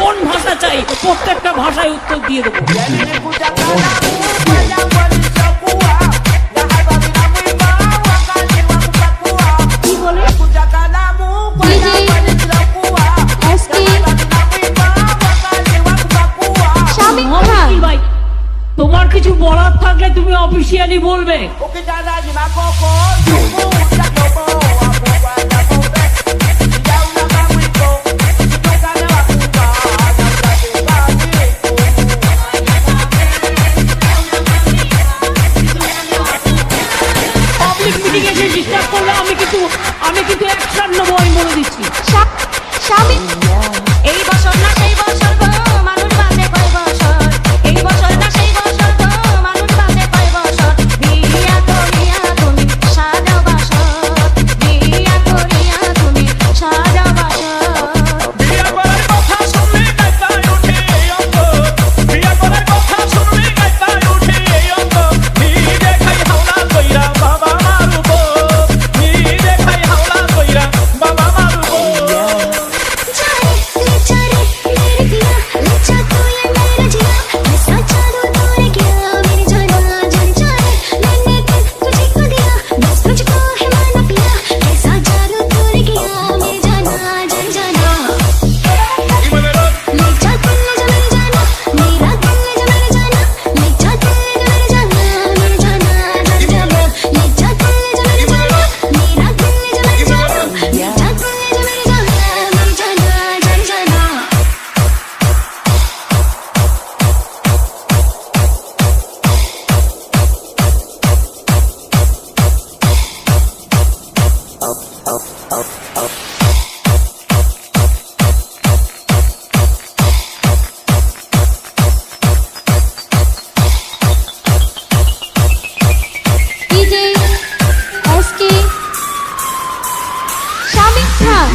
কোন ভাষা চাই প্রত্যেকটা ভাষায় উত্তর দিয়ে দেবো। কি বলে? ভাই তোমার কিছু বলার থাকলে তুমি অফিসিয়ালি বলবে। পাবলিক মিটিং এসে ডিস্টার্ব করলে আমি কিন্তু অ্যাকশন নেবো, আমি বলে দিচ্ছি। স্বামী এই বছর না সেই বছর গো মানুষ বাঁচে কয় বছর, এই বছর না সেই বছর গো মানুষ বাঁচে কয় বছর, বিয়া করিয়া তুমি সাজাও বাসর, বিয়া করিয়া তুমি সাজাও বাসর। বিয়া করার কথা শুনলে গাইতায় উঠে এই অন্তর, বিয়া করার কথা শুনলে গাইতায় উঠে এই অন্তর, নিজে খাই হাওলা কইরা বাবা মারুব, নিজে খাই হাওলা কইরা বাবা Marub. DJ SK Shamik Khan